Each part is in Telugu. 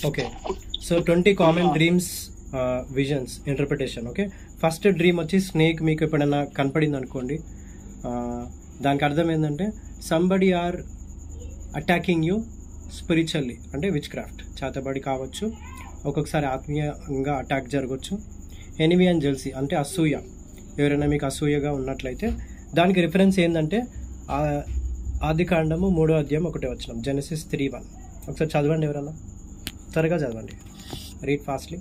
Okay, so 20 common dreams, visions, interpretation. Okay, first dream వచ్చి స్నేక్ మీకు ఎప్పుడైనా కనపడింది అనుకోండి, దానికి అర్థం ఏంటంటే somebody are attacking you spiritually, అంటే విచ్ క్రాఫ్ట్, చేతబడి కావచ్చు, ఒక్కొక్కసారి ఆత్మీయంగా అటాక్ జరగవచ్చు. ఎనిమీ అండ్ జెల్సీ అంటే అసూయ, ఎవరైనా మీకు అసూయగా ఉన్నట్లయితే దానికి రిఫరెన్స్ ఏంటంటే ఆదికాండము 3వ అధ్యాయం 1వ వచనం, జెనసిస్ 3:1. ఒకసారి చదవండి, ఎవరన్నా త్వరగా చదవండి, రీడ్ ఫాస్ట్లీ.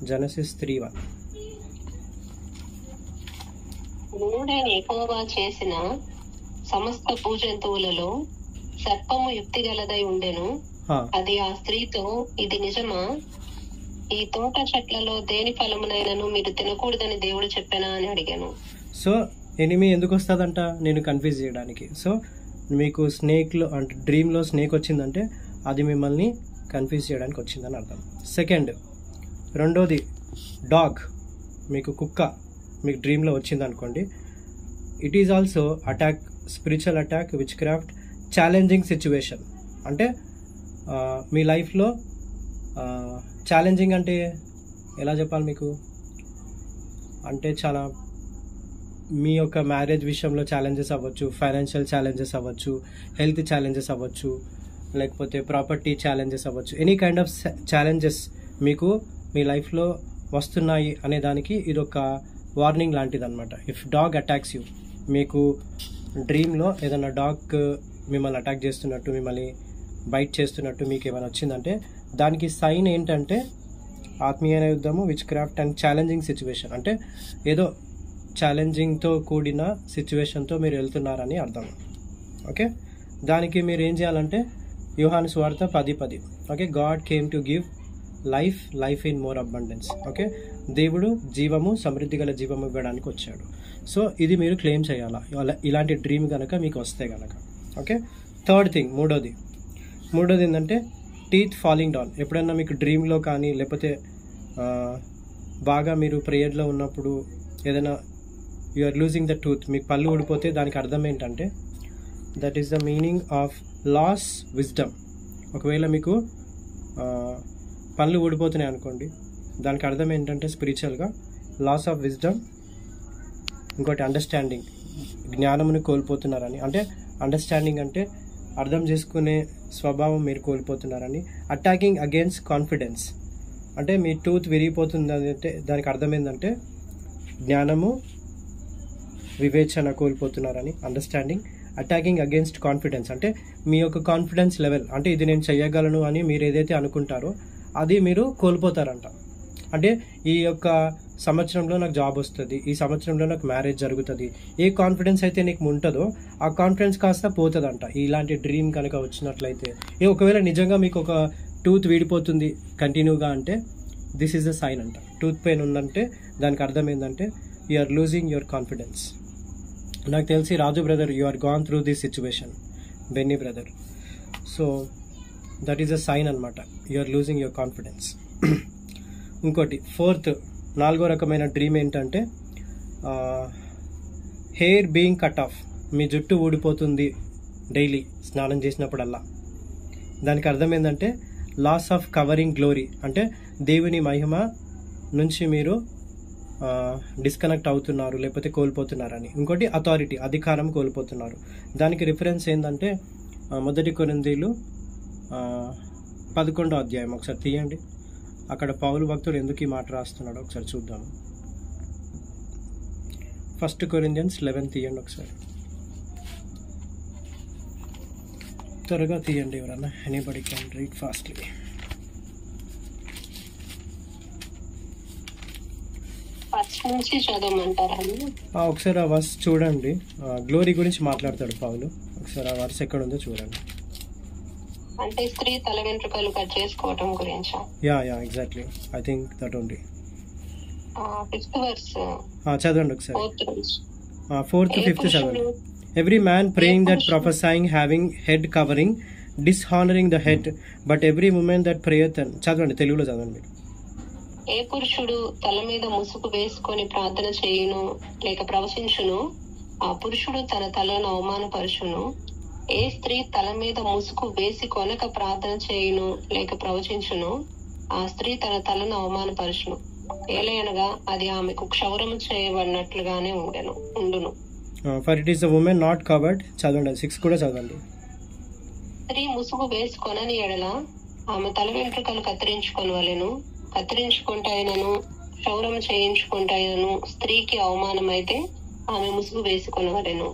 జెనసిస్ 3:1. దేవుడైన యెహోవా చేసిన సమస్త భూజంతువులలో సర్పము యుక్తి గలదై ఉండెను. అది ఆ స్త్రీతో, ఇది నిజమా? ఈ తోట చెట్లలో దేని ఫలమునైనను మీరు తినకూడదని దేవుడు చెప్పానా అని అడిగాను. సో ఎనిమీ ఎందుకు వస్తుందంట, నేను కన్ఫ్యూజ్ చేయడానికి. సో మీకు స్నేక్లో అంటే డ్రీమ్లో స్నేక్ వచ్చిందంటే అది మిమ్మల్ని కన్ఫ్యూజ్ చేయడానికి వచ్చిందని అర్థం. సెకండ్, రెండోది డాగ్, మీకు కుక్క మీకు డ్రీమ్లో వచ్చింది అనుకోండి, it is also attack, spiritual attack, witchcraft, challenging situation. అంటే మీ లైఫ్లో ఛాలెంజింగ్ అంటే ఎలా చెప్పాలి మీకు, అంటే చాలా మీ యొక్క మ్యారేజ్ విషయంలో ఛాలెంజెస్ అవ్వచ్చు, ఫైనాన్షియల్ ఛాలెంజెస్ అవ్వచ్చు, హెల్త్ ఛాలెంజెస్ అవ్వచ్చు, లేకపోతే ప్రాపర్టీ ఛాలెంజెస్ అవ్వచ్చు. ఎనీ కైండ్ ఆఫ్ ఛాలెంజెస్ మీకు మీ లైఫ్లో వస్తున్నాయి అనే దానికి ఇది ఒక వార్నింగ్ లాంటిది అనమాట. ఇఫ్ డాగ్ అటాక్స్ యూ, మీకు డ్రీమ్లో ఏదైనా డాగ్ మిమ్మల్ని అటాక్ చేస్తున్నట్టు, మిమ్మల్ని బైట్ చేస్తున్నట్టు మీకు ఏమైనా వచ్చిందంటే దానికి సైన్ ఏంటంటే ఆత్మీయ యుద్ధము, which craft and challenging situation. అంటే ఏదో ఛాలెంజింగ్తో కూడిన సిచ్యువేషన్తో మీరు వెళ్తున్నారని అర్థం. ఓకే, దానికి మీరు ఏం చేయాలంటే యోహాను సువార్త 10:10. Okay, God came to give life in more abundance. Okay, దేవుడు జీవము, సమృద్ధి గల జీవము ఇవ్వడానికి వచ్చాడు. సో ఇది మీరు క్లెయిమ్ చేయాలా ఇలాంటి డ్రీమ్ కనుక మీకు వస్తే కనుక. ఓకే, థర్డ్ థింగ్, మూడోది ఏంటంటే టీత్ ఫాలింగ్ డౌన్. ఎప్పుడైనా మీకు డ్రీమ్లో కానీ లేకపోతే బాగా మీరు ప్రేయర్లో ఉన్నప్పుడు ఏదైనా you are losing the tooth, మీకు పళ్ళు ఊడిపోతే దానికి అర్థం ఏంటంటే that is the meaning of loss wisdom. ఒకవేళ మీకు పళ్ళు ఊడిపోతున్నాయి అనుకోండి, దానికి అర్థం ఏంటంటే స్పిరిచువల్గా లాస్ ఆఫ్ విజ్డమ్. ఇంకోటి అండర్స్టాండింగ్, జ్ఞానమును కోల్పోతున్నారని. అంటే అండర్స్టాండింగ్ అంటే అర్థం చేసుకునే స్వభావం మీరు కోల్పోతున్నారని. అటాకింగ్ అగేన్స్ట్ కాన్ఫిడెన్స్, అంటే మీ టూత్ విరిగిపోతుంది అంటే దానికి అర్థం ఏంటంటే జ్ఞానము, వివేచన కోల్పోతున్నారని, అండర్స్టాండింగ్. అటాకింగ్ అగేన్స్ట్ కాన్ఫిడెన్స్ అంటే మీ యొక్క కాన్ఫిడెన్స్ లెవెల్, అంటే ఇది నేను చేయగలను అని మీరు ఏదైతే అనుకుంటారో అది మీరు కోల్పోతారంట. అంటే ఈ యొక్క సంవత్సరంలో నాకు జాబ్ వస్తుంది, ఈ సంవత్సరంలో నాకు మ్యారేజ్ జరుగుతుంది, ఏ కాన్ఫిడెన్స్ అయితే నీకు ఉంటుందో ఆ కాన్ఫిడెన్స్ కాస్త పోతుందంట ఇలాంటి డ్రీమ్ కనుక వచ్చినట్లయితే. ఒకవేళ నిజంగా మీకు ఒక టూత్ విడిపోతుంది కంటిన్యూగా అంటే దిస్ ఈజ్ ద సైన్ అంట. టూత్ పెయిన్ ఉందంటే దానికి అర్థం ఏంటంటే you are losing your confidence. నాకు తెలిసి Raju brother you are gone through this situation, Benny brother. So that is a sign అనమాట, you are losing your confidence. ఇంకోటి ఫోర్త్, 4వ రకమైన డ్రీమ్ ఏంటంటే హెయిర్ బీయింగ్ కట్ ఆఫ్, మీ జుట్టు ఊడిపోతుంది డైలీ స్నానం చేసినప్పుడల్లా. దానికి అర్థం ఏంటంటే లాస్ ఆఫ్ కవరింగ్ గ్లోరీ, అంటే దేవుని మహిమ నుంచి మీరు డిస్కనెక్ట్ అవుతున్నారు లేకపోతే కోల్పోతున్నారని. ఇంకోటి అథారిటీ, అధికారం కోల్పోతున్నారు. దానికి రిఫరెన్స్ ఏంటంటే 1 కొరింథీయులు 11వ అధ్యాయం ఒకసారి తీయండి. అక్కడ పౌలు భక్తుడు ఎందుకు ఈ మాట రాస్తున్నాడో ఒకసారి చూద్దాము. 1 Corinthians 11 తీయండి ఒకసారి, త్వరగా తీయండి ఎవరన్నా. Anybody can read fastly. ఒకసారి ఆ వర్స్ చూడండి, గ్లోరీ గురించి మాట్లాడతాడు పౌలు. ఒకసారి ఆ వర్స్ ఎక్కడ ఉందో చూడండి. అంటే స్త్రీ తల వెంట్రుకలు కట్ చేసుకోవడం గురించి. Yeah exactly, I think that only. 5th verse చదవండి ఒకసారి. 4th, 5th చదవండి. Every man praying that prophesying having head covering dishonouring the head but every woman that prayeth. చదవండి, తెలుగులో చదవండి మీరు. ఏ పురుషుడు తల మీద ముసుగు వేసుకొని ప్రార్థన చేయును లేక ప్రవచించును, ఆ పురుషుడు తన తలను అవమానపరుచును. ఏ స్త్రీ తల మీద ముసుగు వేసి కొనక ప్రార్థన చేయును లేక ప్రవచించును, ఆ స్త్రీ తన తలను అవమానపరచును, ఏలయనగా అది ఆమెకు క్షౌరము చేయబడినట్లుగానే ఉండును. For it is the women not covered. చదవండి 6 కూడా చదవండి. స్త్రీ ముసుగు వేసుకొనని ఎడల ఆమె తల వెంట్రుకలు కత్తిరించుకొనవలెను, కత్తిరించుకుంటాయినను క్షౌరము చేయించుకుంటాయినను స్త్రీకి అవమానమైతే ఆమె ముసుగు వేసుకొనవలెను.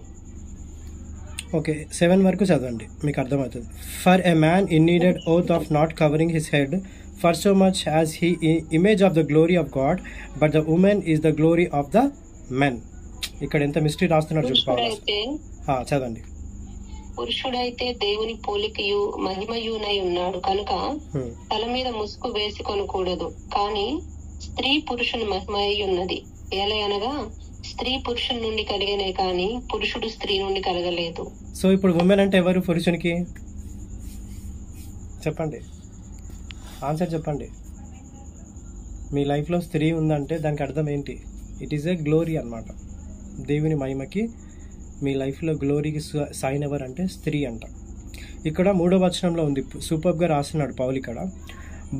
ఓకే, 7 వరకు చదవండి, మీకు అర్థమవుతుంది. For a man in needed oath of not covering his head for so much as he image of the glory of God, but the woman is the glory of the men. ఇక్కడ ఎంత మిస్టరీ రాస్తున్నాడు చూసుకోవాలి. చదవండి. పురుషుడైతే దేవుని పోలికయు మహిమయునై ఉన్నాడు కనుక తల మీద ముసుగు వేసుకొనకూడదు, కానీ స్త్రీ పురుషుని మహిమై ఉన్నది. ఏలయనగా స్త్రీ పురుషుని నుండి కలిగినే కానీ పురుషుడు స్త్రీ నుండి కలగలేదు. సో ఇప్పుడు ఉమెన్ అంటే ఎవరు పురుషునికి? చెప్పండి, ఆన్సర్ చెప్పండి. మీ లైఫ్లో స్త్రీ ఉందంటే దానికి అర్థం ఏంటి? ఇట్ ఈస్ ఏ గ్లోరీ అన్నమాట. దేవుని మహిమకి మీ లైఫ్లో గ్లోరీకి సైన్ ఎవర్ అంటే స్త్రీ అంట. ఇక్కడ 3వ వచనంలో ఉంది, సూపర్గా రాస్తున్నాడు పౌలు ఇక్కడ.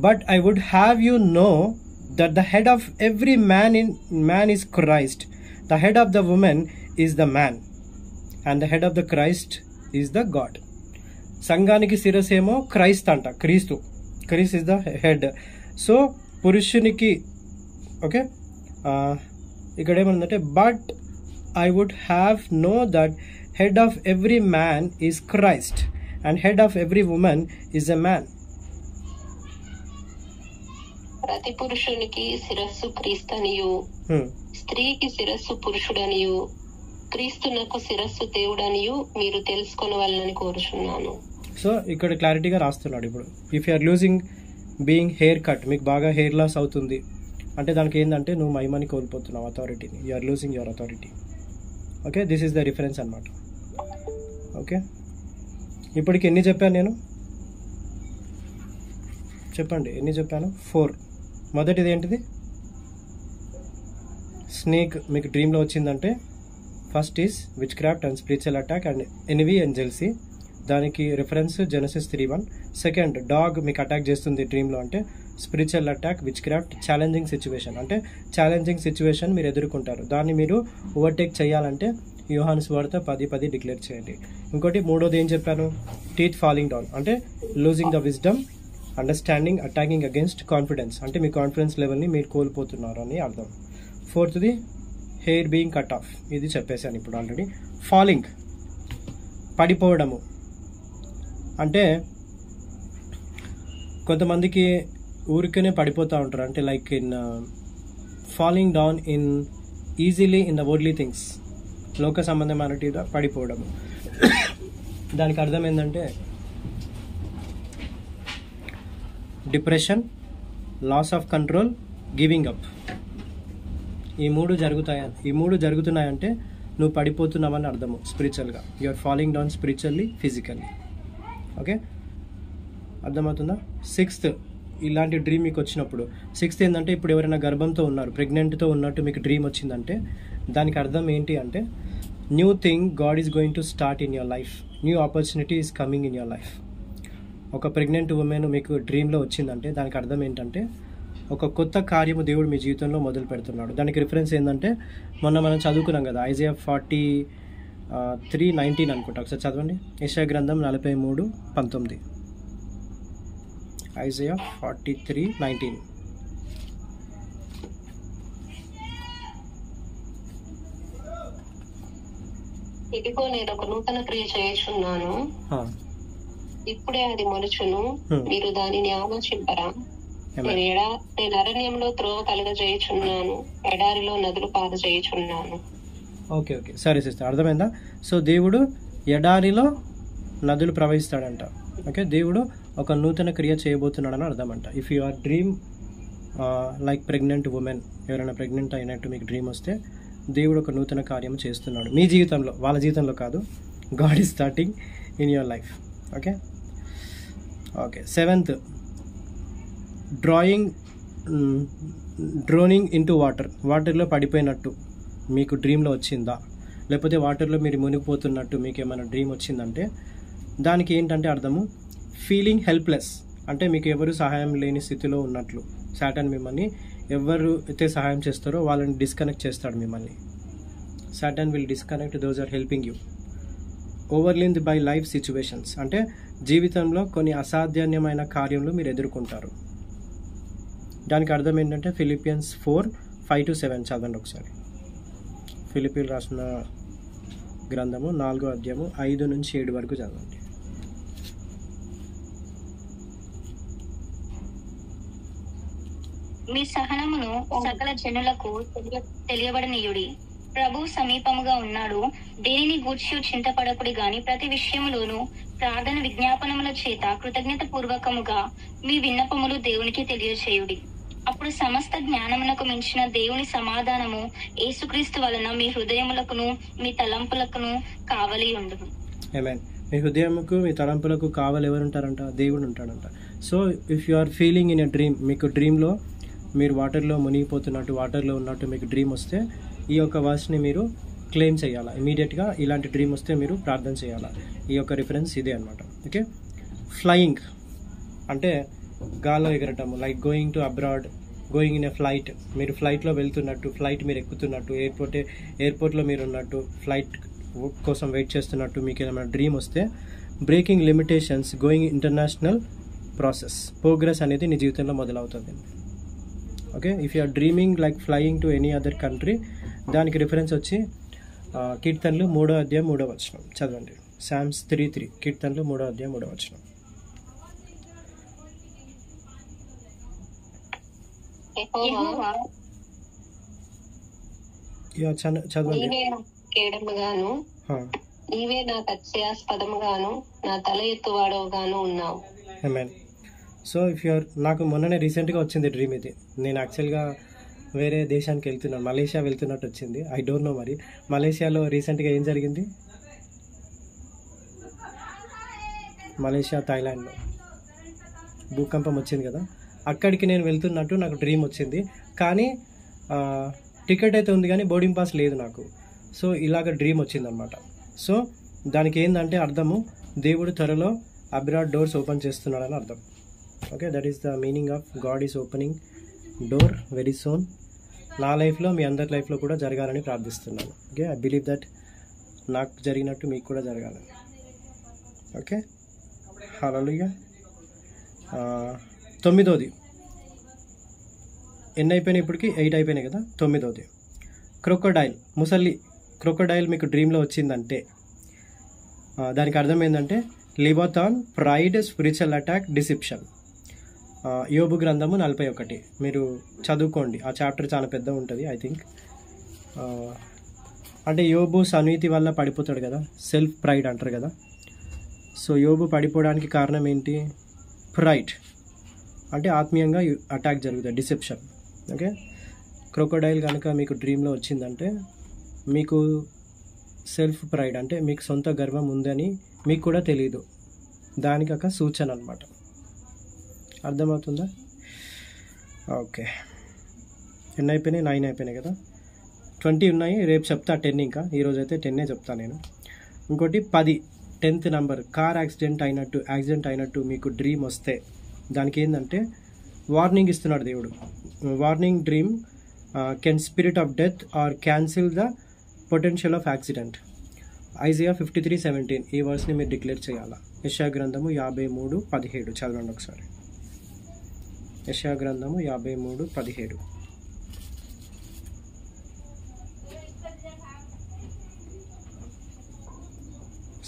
But I would have you know that the head of every man is Christ, the head of the woman is the man and the head of the Christ is the God. సంఘానికి శిరస్సు ఏమో క్రైస్ట్ అంట, క్రీస్తు ఇస్ ద హెడ్. సో పురుషునికి ఓకే, ఇక్కడ ఏమనుందంటే but I would have know that head of every man is Christ and head of every woman is a man. ప్రతి పురుషునికి శిరస్సు క్రీస్తనియు, స్త్రీకి శిరస్సు పురుషుడనియు, క్రీస్తునకు శిరస్సు దేవుడనియు మీరు తెలుసుకొనవలెనని కోరుచున్నాను. సో ఇక్కడ క్లారిటీగా రాస్తున్నాడు. ఇప్పుడు if you are losing being hair cut, మీకు బాగా హెయిర్ లాస్ అవుతుంది అంటే దానికి ఏంటంటే నువ్వు మహిమని కోల్పోతున్నావు, అథారిటీని. You are losing your authority. Okay, this is the reference అనమాట. ఓకే, ఇప్పటికి ఎన్ని చెప్పాను నేను? చెప్పండి, ఎన్ని చెప్పాను? 4. మొదటిది ఏంటిది? స్నేక్ మీకు డ్రీమ్లో వచ్చిందంటే first is witchcraft and spiritual attack and envy and jealousy, దానికి రిఫరెన్స్ జెనసిస్ 3:1. సెకండ్, డాగ్ మీకు అటాక్ చేస్తుంది డ్రీమ్లో అంటే spiritual attack, witchcraft, challenging situation అంటే ఛాలెంజింగ్ సిచ్యువేషన్ మీరు ఎదుర్కొంటారు, దాన్ని మీరు ఓవర్టేక్ చేయాలంటే యోహాను సువార్త 10:10 డిక్లేర్ చేయండి. ఇంకోటి 3వది ఏం చెప్పాను? టీత్ ఫాలింగ్ డౌన్ అంటే losing the wisdom, understanding, attacking against confidence అంటే మీ కాన్ఫిడెన్స్ లెవెల్ని మీరు కోల్పోతున్నారు అని అర్థం. 4థది హెయిర్ బీయింగ్ కట్ ఆఫ్, ఇది చెప్పేశాను ఇప్పుడు ఆల్రెడీ. ఫాలింగ్ పడిపోవడము అంటే కొంతమందికి ఊరికనే పడిపోతూ ఉంటారు, అంటే like in falling down in easily in the worldly things, లోక సంబంధమైనటిగా పడిపోవడము. దానికి అర్థం ఏంటంటే depression, loss of control, giving up. ఈ మూడు జరుగుతున్నాయంటే నువ్వు పడిపోతున్నావని అర్థము స్పిరిచువల్గా. You are falling down spiritually, physically. Okay, అర్థమవుతుందా? 6th, ఇలాంటి డ్రీమ్ మీకు వచ్చినప్పుడు 6th ఏంటంటే ఇప్పుడు ఎవరైనా గర్భంతో ఉన్నారు, ప్రెగ్నెంట్తో ఉన్నట్టు మీకు డ్రీమ్ వచ్చిందంటే దానికి అర్థం ఏంటి అంటే new thing God is going to start in your life, new opportunity is coming in your life. ఒక ప్రెగ్నెంట్ ఉమెన్ మీకు డ్రీమ్లో వచ్చిందంటే దానికి అర్థం ఏంటంటే ఒక కొత్త కార్యము దేవుడు మీ జీవితంలో మొదలు పెడుతున్నాడు. దానికి రిఫరెన్స్ ఏంటంటే మొన్న మనం చదువుకున్నాం కదా, ఐజయా 43:19 అనుకుంటా, ఒకసారి చదవండి. యెషయా గ్రంథం 43:19. ఐజయా 43:19. ఇదిగో నేను ఒక నూతన క్రియ చేయుచున్నాను, ఇప్పుడే అది మొలుచును, మీరు దానిని ఆలోచింపరా? నేను అరణ్యంలో త్రోవ కలుగజేయుచున్నాను, ఎడారిలో నదులు పారజేయుచున్నాను. ఓకే, సరే సిస్టర్, అర్థమైందా? సో దేవుడు ఎడారిలో నదులు ప్రవహిస్తాడంట. ఓకే, దేవుడు ఒక నూతన క్రియ చేయబోతున్నాడని అర్థం అంట. If you are dream like pregnant women, ఎవరైనా ప్రెగ్నెంట్ అయినట్టు మీకు డ్రీమ్ వస్తే దేవుడు ఒక నూతన కార్యం చేస్తున్నాడు మీ జీవితంలో, వాళ్ళ జీవితంలో కాదు. God is starting in your life. Okay. 7th, drowning into వాటర్లో పడిపోయినట్టు మీకు డ్రీమ్లో వచ్చిందా? లేకపోతే వాటర్లో మీరు మునిగిపోతున్నట్టు మీకు ఏమైనా డ్రీమ్ వచ్చిందంటే దానికి ఏంటంటే అర్థము ఫీలింగ్ హెల్ప్లెస్, అంటే మీకు ఎవరు సహాయం లేని స్థితిలో ఉన్నట్లు. సాటర్న్ మిమ్మల్ని ఎవరు అయితే సహాయం చేస్తారో వాళ్ళని డిస్కనెక్ట్ చేస్తాడు మిమ్మల్ని. Saturn will disconnect those are helping you. Overwhelmed by life situations, అంటే జీవితంలో కొన్ని అసాధ్యమైన కార్యములు మీరు ఎదుర్కొంటారు. దానికి అర్థం ఏంటంటే ఫిలిపియన్స్ 4:5-7 చదవండి ఒకసారి. ఫిలిపియన్లు రాసిన గ్రంథము 4వ అధ్యాయము 5-7 వరకు చదవండి. మీ సహనమును సకల జనులకు తెలియబడనీయుడి. ప్రభు సమీపముగా ఉన్నాడు. దేనిని గూర్చి చింతపడకుడి గాని ప్రతి విషయములోను ప్రార్థన విజ్ఞాపనముల చేత కృతజ్ఞత పూర్వకముగా మీ విన్నపములు దేవునికి తెలియచేయుడి. అప్పుడు సమస్త జ్ఞానమునకు మించిన దేవుని సమాధానము యేసుక్రీస్తు వలన మీ హృదయములకును మీ తలంపులకును కావలి ఉండును. ఆమేన్. మీ హృదయముకు మీ తలంపులకు కావలి ఎవరు ఉంటారంట? దేవుడు ఉంటాడంట. So if you are feeling in a dream, మీకు డ్రీమ్లో మీరు వాటర్లో మునిగిపోతున్నట్టు, వాటర్లో ఉన్నట్టు మీకు డ్రీమ్ వస్తే ఈ యొక్క వర్స్ని మీరు క్లెయిమ్ చేయాలా. ఇమీడియట్గా ఇలాంటి డ్రీమ్ వస్తే మీరు ప్రార్థన చేయాలా. ఈ యొక్క రిఫరెన్స్ ఇదే అనమాట. ఓకే. ఫ్లయింగ్ అంటే గాల్లో ఎగరటము, like going to abroad, going in a flight. మీరు ఫ్లైట్లో వెళ్తున్నట్టు, ఫ్లైట్ మీరు ఎక్కుతున్నట్టు, ఎయిర్పోర్ట్లో మీరు ఉన్నట్టు, ఫ్లైట్ కోసం వెయిట్ చేస్తున్నట్టు మీకు ఏమైనా డ్రీమ్ వస్తే, breaking limitations, going international process, progress అనేది నీ జీవితంలో మొదలవుతుంది. Okay. If you are dreaming like flying to any other country, దానికి రిఫరెన్స్ వచ్చి కీర్తనలు 3వ అధ్యాయం 3వ వచనం చదవండి. సామ్స్ 3:3, కీర్తనలు 3వ అధ్యాయం 3వ వచనం. చదవండి. నీవే నాకు అత్యాస్పదముగాను నా తల ఎత్తువాడవుగాను ఉన్నావు. ఆమేన్. సో ఇఫ్ యూఆర్, నాకు మొన్ననే రీసెంట్గా వచ్చింది డ్రీమ్ ఇది. నేను యాక్చువల్గా వేరే దేశానికి వెళ్తున్నాను, మలేషియా వెళ్తున్నట్టు వచ్చింది. ఐ డోంట్ నో మరి మలేషియాలో రీసెంట్గా ఏం జరిగింది. మలేషియా, థాయిలాండ్లో భూకంపం వచ్చింది కదా, అక్కడికి నేను వెళ్తున్నట్టు నాకు డ్రీమ్ వచ్చింది. కానీ టికెట్ అయితే ఉంది కానీ బోర్డింగ్ పాస్ లేదు నాకు. సో ఇలాగ డ్రీమ్ వచ్చిందనమాట. సో దానికి ఏంటంటే అర్థము, దేవుడు త్వరలో అబ్రాడ్ డోర్స్ ఓపెన్ చేస్తున్నాడని అర్థం. Okay, that is the meaning of God is opening door very soon. నా లైఫ్లో, మీ అందరి లైఫ్లో కూడా జరగాలని ప్రార్థిస్తున్నాను. ఓకే, ఐ బిలీవ్ దట్ నాకు జరిగినట్టు మీకు కూడా జరగాలని. ఓకే, హల్లెలూయా. 9వది ఎన్ని అయిపోయినాయి ఇప్పటికి? 8 అయిపోయినాయి కదా. 9వది క్రొకోడైల్, ముసలి క్రొకోడైల్ మీకు డ్రీమ్లో వచ్చిందంటే దానికి అర్థం ఏంటంటే లివథాన్, ప్రైడ్, స్పిరిచువల్ అటాక్, డిసెప్షన్. యోబు గ్రంథము 41 మీరు చదువుకోండి. ఆ చాప్టర్ చాలా పెద్ద ఉంటుంది ఐ థింక్. అంటే యోబు సన్నిహితి వల్ల పడిపోతాడు కదా, సెల్ఫ్ ప్రైడ్ అంటారు కదా. సో యోబు పడిపోవడానికి కారణం ఏంటి? ప్రైడ్, అంటే ఆత్మీయంగా అటాక్ జరుగుతుంది, డిసెప్షన్. ఓకే, క్రొకోడైల్ కనుక మీకు డ్రీమ్లో వచ్చిందంటే మీకు సెల్ఫ్ ప్రైడ్, అంటే మీకు సొంత గర్వం ఉందని మీకు కూడా తెలియదు, దానికి ఒక సూచన అనమాట. అర్థమవుతుందా? ఓకే, ఎన్ని అయిపోయినాయి? 9 అయిపోయినాయి కదా. 20 ఉన్నాయి, రేపు చెప్తా 10. ఇంకా ఈరోజు అయితే 10 చెప్తా నేను. ఇంకోటి 10, 10th నెంబర్. కార్ యాక్సిడెంట్ అయినట్టు మీకు డ్రీమ్ వస్తే దానికి ఏంటంటే వార్నింగ్ ఇస్తున్నాడు దేవుడు. Warning dream can spirit of death or cancel the potential of accident. Isaiah 53:17 ఈ వర్స్ని మీరు డిక్లేర్ చేయాలా. యెషయా గ్రంథము 53:17 చదవండి ఒకసారి. యెషయా గ్రంథము 53:17.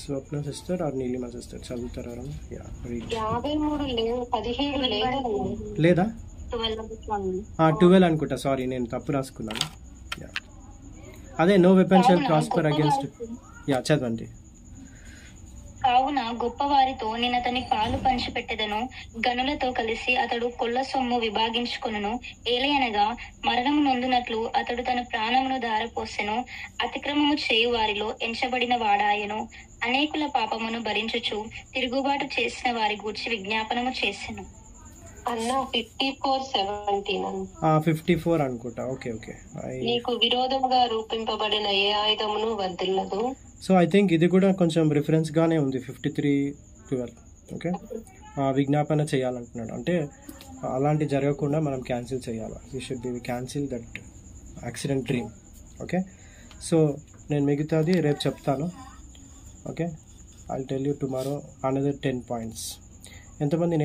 Swapna sister or Neelima sister చదువుతారా? లేదా 12 అనుకుంటా, సారీ నేను తప్పు రాసుకున్నాను. అదే no weapon shall prosper against. చదవండి. కావున గొప్పవారితో నేను అతని పాలు పంచిపెట్టెదను, గనులతో కలిసి అతడు కొల్ల సొమ్ము విభాగించుకొనును. ఏలయనగా మరణము నొందునట్లు అతడు తన ప్రాణమును ధారపోసెను, అతిక్రమము చేయు వారిలో ఎంచబడిన వాడాయను. అనేకుల పాపమును భరించుచు తిరుగుబాటు చేసిన వారి గూర్చి విజ్ఞాపనము చేసెను. 54 అనుకుంటా. Okay okay. నీకు విరోధముగా రూపింపబడిన ఏ ఆయుధమును వర్ధిల్లదు. సో ఐ థింక్ ఇది కూడా కొంచెం రిఫరెన్స్గానే ఉంది 53:12. ఓకే, విజ్ఞాపన చేయాలంటున్నాడు అంటే అలాంటి జరగకుండా మనం క్యాన్సిల్ చేయాలి. We should be cancel that accident dream. Okay, so నేను మిగతాది రేపు చెప్తాను. Okay, I tell you tomorrow another 10 points. ఎంతమంది